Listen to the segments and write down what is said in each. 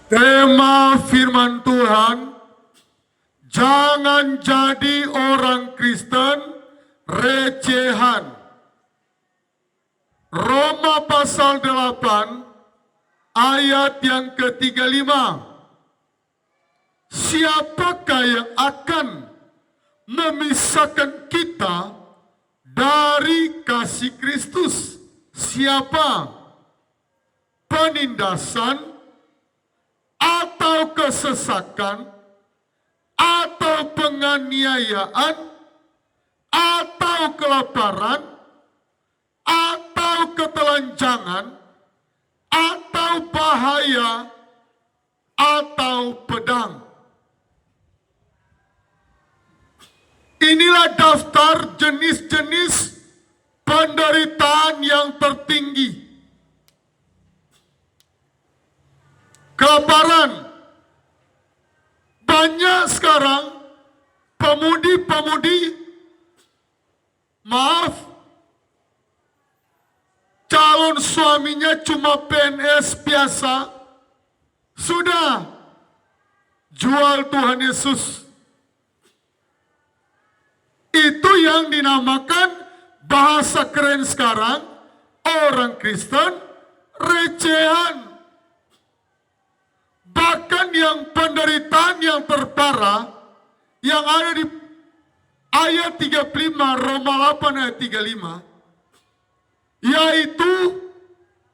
Tema firman Tuhan, jangan jadi orang Kristen recehan. Roma pasal 8 ayat yang ke-35. Siapakah yang akan memisahkan kita dari kasih Kristus? Siapa? Penindasan, atau kesesakan, atau penganiayaan, atau kelaparan, atau ketelanjangan, atau bahaya, atau pedang. Inilah daftar jenis-jenis penderitaan yang tertinggi. Kelaparan. Banyak sekarang pemudi-pemudi, calon suaminya cuma PNS biasa, sudah jual Tuhan Yesus. Itu yang dinamakan bahasa keren sekarang, orang Kristen recehan. Bahkan yang penderitaan yang terparah yang ada di ayat 35 Roma 8 ayat 35, yaitu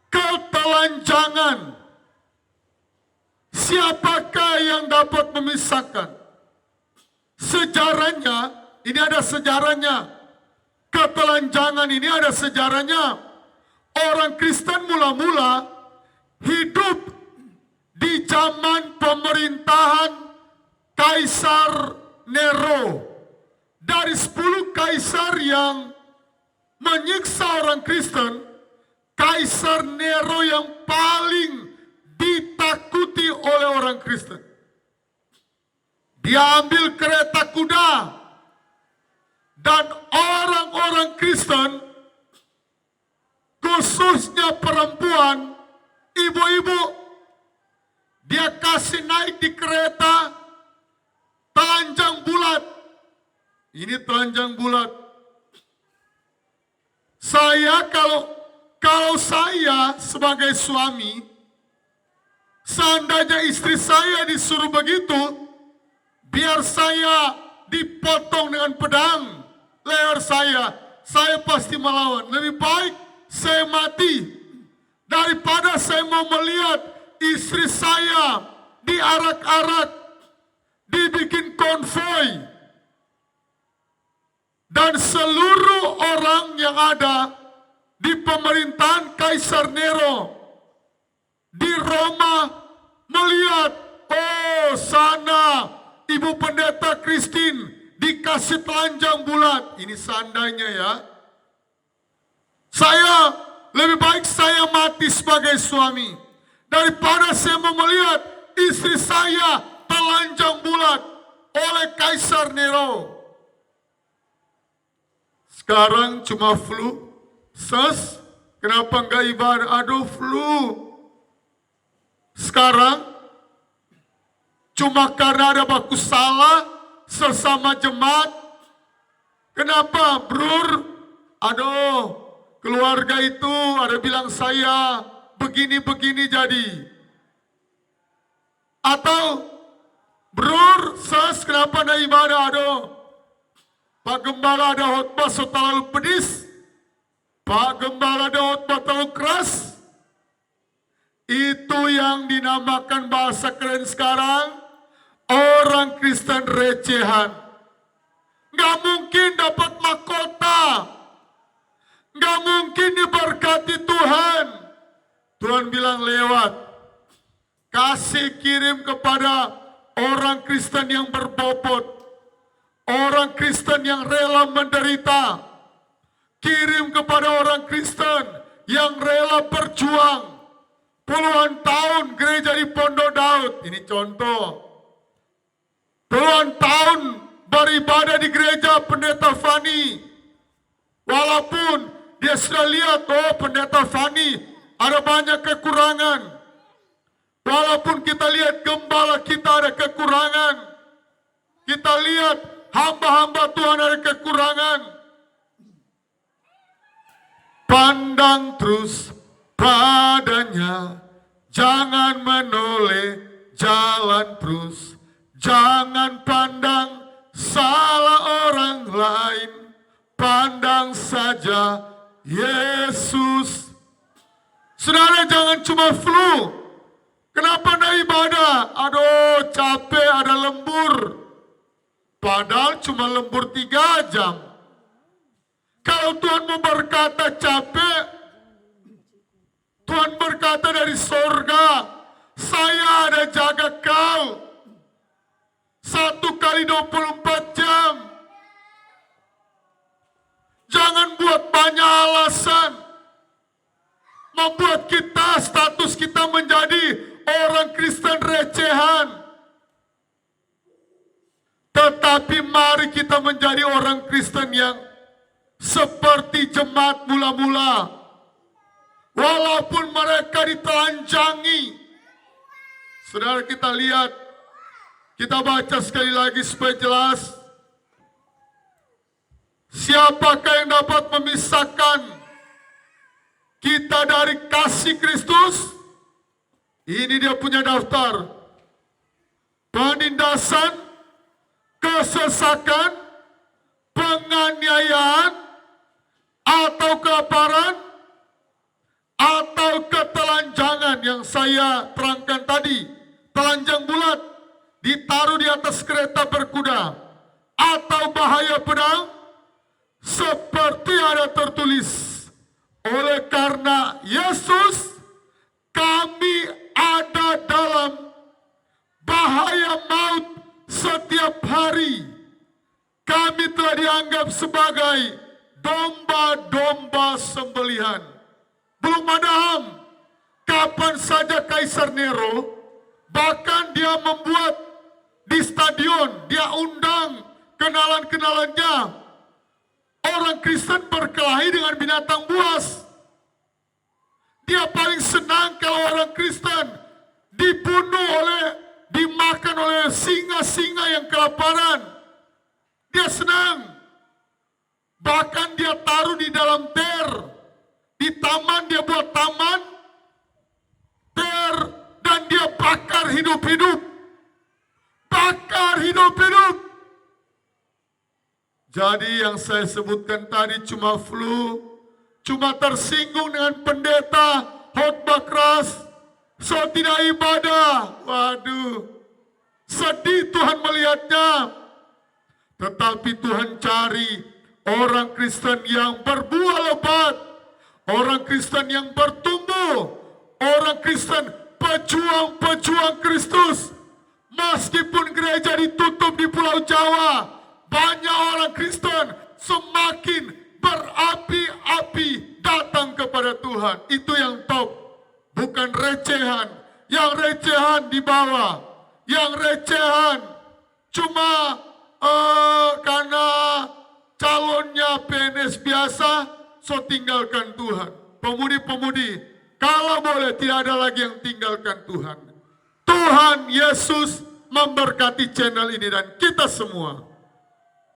ketelanjangan. Siapakah yang dapat memisahkan? Sejarahnya, ini ada sejarahnya. Ketelanjangan ini ada sejarahnya. Orang Kristen mula-mula hidup di zaman pemerintahan Kaisar Nero. Dari 10 kaisar yang menyiksa orang Kristen, Kaisar Nero yang paling ditakuti oleh orang Kristen. Dia ambil kereta kuda, dan orang-orang Kristen, khususnya perempuan, ibu-ibu, dia kasih naik di kereta telanjang bulat. Ini telanjang bulat. Saya kalau saya sebagai suami, seandainya istri saya disuruh begitu, biar saya dipotong dengan pedang leher saya pasti melawan. Lebih baik saya mati daripada saya mau melihat istri saya diarak-arak, dibikin konvoi, dan seluruh orang yang ada di pemerintahan Kaisar Nero di Roma melihat, oh sana Ibu Pendeta Christine dikasih telanjang bulat. Ini seandainya ya. Saya lebih baik saya mati sebagai suami daripada saya mau melihat istri saya telanjang bulat oleh Kaisar Nero. Sekarang cuma flu, kenapa enggak ibadah? Aduh flu. Sekarang cuma karena ada baku salah sesama jemaat. Kenapa, brur? Aduh, keluarga itu ada bilang saya begini-begini jadi. Atau, brur, kenapa ada ibadah? Aduh, Pak Gembala ada khotbah terlalu pedis. Pak Gembala ada khotbah terlalu keras. Itu yang dinamakan bahasa keren sekarang, orang Kristen recehan. Gak mungkin dapat mahkota. Gak mungkin diberkati Tuhan. Tuhan bilang lewat. Kasih kirim kepada orang Kristen yang berbobot. Orang Kristen yang rela menderita. Kirim kepada orang Kristen yang rela berjuang. Puluhan tahun gereja di Pondok Daud. Ini contoh. Puluhan tahun beribadah di gereja Pendeta Fani. Walaupun dia sudah lihat, oh Pendeta Fani ada banyak kekurangan. Walaupun kita lihat gembala kita ada kekurangan, kita lihat hamba-hamba Tuhan ada kekurangan, pandang terus padanya, jangan menoleh, jalan terus, jangan pandang salah orang lain, pandang saja Yesus. Saudara, jangan cuma flu. Kenapa nak ibadah? Aduh, capek, ada lembur. Padahal cuma lembur 3 jam. Kalau Tuhan mau berkata capek, Tuhan berkata dari sorga, saya ada jaga kau 1 kali 24 jam. Jangan buat banyak alasan membuat kita, status kita menjadi orang Kristen recehan. Tetapi mari kita menjadi orang Kristen yang seperti jemaat mula-mula. Walaupun mereka ditelanjangi. Saudara, kita lihat, kita baca sekali lagi supaya jelas. Siapakah yang dapat memisahkan kita dari kasih Kristus? Ini dia punya daftar. Penindasan, kesesakan, penganiayaan, atau kelaparan, atau ketelanjangan yang saya terangkan tadi. Telanjang bulat, ditaruh di atas kereta berkuda, atau bahaya pedang, seperti ada tertulis, oleh karena Yesus kami ada dalam bahaya maut setiap hari. Kami telah dianggap sebagai domba-domba sembelihan. Belum ada HAM. Kapan saja Kaisar Nero, bahkan dia membuat di stadion, dia undang kenalan-kenalannya. Orang Kristen berkelahi dengan binatang buas. Dia paling senang kalau orang Kristen dimakan oleh singa-singa yang kelaparan. Dia senang. Bahkan dia taruh di dalam ter. Di taman dia buat taman, ter, dan dia bakar hidup-hidup. Bakar hidup-hidup. Jadi yang saya sebutkan tadi cuma flu. Cuma tersinggung dengan pendeta, khotbah keras, so tidak ibadah. Waduh, sedih Tuhan melihatnya. Tetapi Tuhan cari orang Kristen yang berbuah lebat, orang Kristen yang bertumbuh, orang Kristen pejuang-pejuang Kristus. Meskipun gereja ditutup di Pulau Jawa, banyak orang Kristen semakin berapi-api datang kepada Tuhan. Itu yang top, bukan recehan. Yang recehan di bawah, yang recehan cuma karena calonnya PNS biasa, so tinggalkan Tuhan. Pemudi-pemudi, kalau boleh tidak ada lagi yang tinggalkan Tuhan. Tuhan Yesus memberkati channel ini dan kita semua.